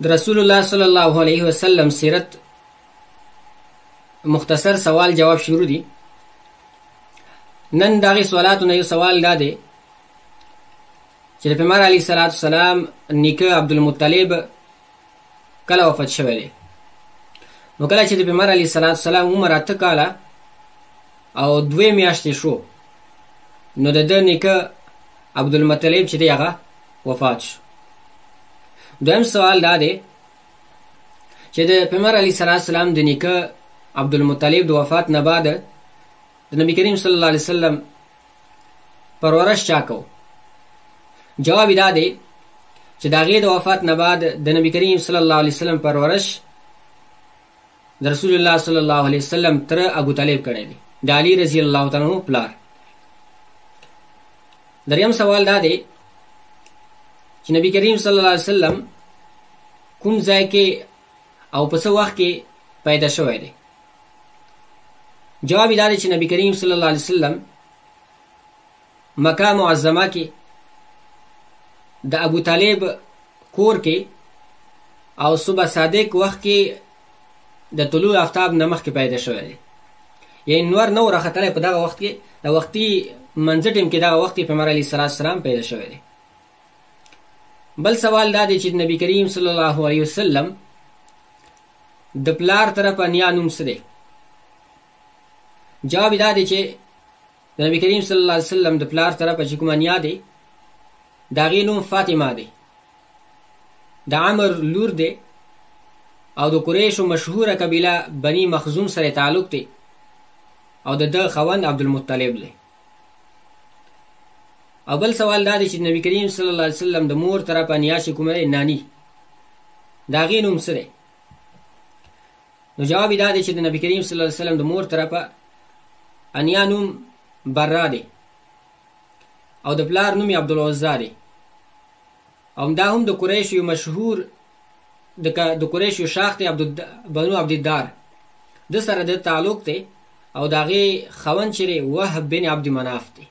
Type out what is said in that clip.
د رسول الله صلی الله علیه وسلم سیرت مختصر سوال جواب شروع دي. نن داغي سوالاتو نه یو سوال دا دی چې د پیغمبر علیه الصلاۃ والسلام نیکه عبدالمطلب کله وفات شوی دی. نو کله چې د پیغمبر علیه الصلاۃ والسلام عمر 8 کاله او 2 میاشتې شو، نو د نیکه عبدالمطلب چې دی هغه وفات شو. دویم سوال دا دی چې د پیغمبر علیه الصلاۃ والسلام د نیکه عبدالمطلب د وفات نه بعد د نبی کریم صلی الله علیه وسلم پرورش چا کو؟ جواب دا دی چې د هغې د وفات نه بعد د نبی کریم صلی الله علیه وسلم پرورش د رسول الله صلی الله علیه وسلم تر ابو طالب کړی دی، د علی رضی الله تعالی عنہ پلار. دریم سوال دا دی چې نبی کریم صلی الله علیه وسلم کوم ځای کې او په څه وخت کې پیدا شوی دی؟ جواب دا دی چې نبی کریم صلی الله علیه وسلم مکه معظمه کې د ابو طالب کور کې او صبح صادق وخت کې د طلوع آفتاب نه مخکې پیدا شوی دی. یعنی نور نو راختلی په دغه وخت کې، د وختي منځ ټیم کې دغه وخت کې پیغمبر علیه السلام پیدا شوی دی. بل سوال دا دی چې نبی کریم صلی الله علیه وسلم د پلار طرف نیا نوم څه دی؟ جواب دا دی چې د نبی کریم صلی الله علیه وسلم د پلار طرف چې کومه نیا دی د هغې نوم فاطمه دی، د عمر لور دی او د قریشو مشهوره قبیله بني مخزوم سره تعلق دی او د ده خوند عبدالمطلب دی. او بل سوال دا دی چې نبی کریم صلی الله علیه وسلم د مور طرفه نیا چې کومه نانی د هغې نوم څه دی؟ نو جواب دا دی چې د نبی کریم صلی الله علیه وسلم د مور طرفه انیا نوم برا دی او د پلار نوم عبدالعزا دی. او دا هم د قریشو یو مشهور د قریشو شاخ دی بنو عبدالدار د سره د تعلق دی او د هغې خوند چې دی وهب بن عبد مناف دی.